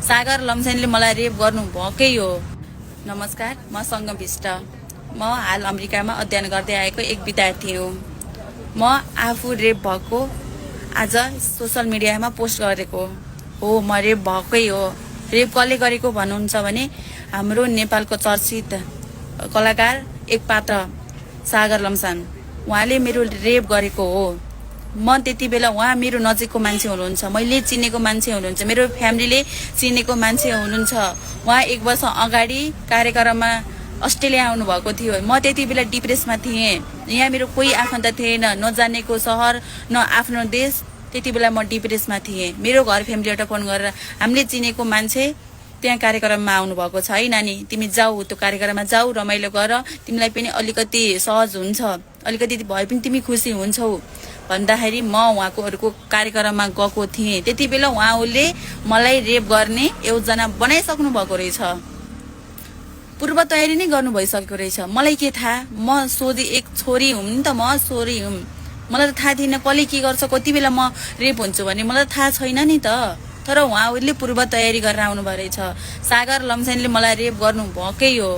सागर लम्सानले मलाई रेप गर्नु भएकै हो। नमस्कार, म सङ्गम विष्ट। म हाल अमेरिकामा अध्ययन गर्दै आएको एक विद्यार्थी हुँ। म आफू रेप भएको आज सोसल मिडियामा पोस्ट गरेको हो। म रेप भएकै हो। रेप कसले गरेको भन्नुहुन्छ भने हाम्रो नेपालको चर्चित कलाकार एक पात्र सागर लम्सान, उहाँले मेरो रेप गरेको हो। म त्यति बेला उहाँ मेरो नजिकको मान्छे हुनुहुन्छ, मैले चिनेको मान्छे हुनुहुन्छ, मेरो फ्यामिलीले चिनेको मान्छे हुनुहुन्छ। उहाँ 1 वर्ष अगाडि कार्यक्रममा अस्ट्रेलिया आउनु भएको थियो। म त्यति बेला डिप्रेसमा थिएँ। यहाँ मेरो कोही आफन्त थिएन, नजानेको सहर न आफ्नो देश। त्यति बेला म डिप्रेसमा थिएँ। मेरो घर फ्यामिलीबाट फोन गरेर हामीले चिनेको मान्छे त्यहाँ कार्यक्रममा आउनु भएको छ है नानी, तिमी जाऊ, त्यो कार्यक्रममा जाऊ, रमाइलो गर, तिमीलाई पनि अलिकति सहज हुन्छ, अलिकति भए पनि तिमी खुसी हुन्छौ भन्दाखेरि म उहाँको अरूको कार्यक्रममा गएको थिएँ। त्यति बेला उहाँले मलाई रेप गर्ने योजना बनाइसक्नु भएको रहेछ, पूर्व तयारी नै गर्नु भइसकेको रहेछ। मलाई के थाहा, म सोधी एक छोरी हुँ नि त, म छोरी हुँ, मलाई त थाहा थिएन कसले के गर्छ, कति बेला म रेप हुन्छु भन्ने मलाई त थाहा छैन नि त। तर उहाँहरूले पूर्व तयारी गरेर आउनु भएको रहेछ। सागर लम्सानले मलाई रेप गर्नु भएकै हो।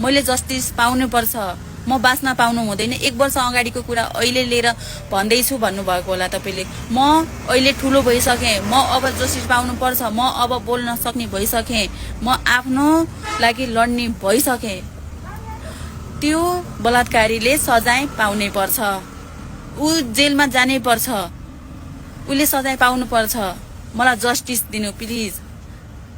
मैले जस्टिस पाउनु पर्छ, म बाँच्न पाउनु हुँदैन। 1 वर्ष अगाडिको कुरा अहिले लिएर भन्दैछु भन्नुभएको होला तपाईँले। म अहिले ठुलो भइसकेँ, म अब जस्टिस पाउनु पर्छ, म अब बोल्न सक्ने भइसकेँ, म आफ्नो लागि लड्ने भइसकेँ। त्यो बलात्कारीले सजाय पाउनै पर्छ, ऊ जेलमा जानै पर्छ, उसले सजाय पाउनु पर्छ। मलाई जस्टिस दिनु प्लिज।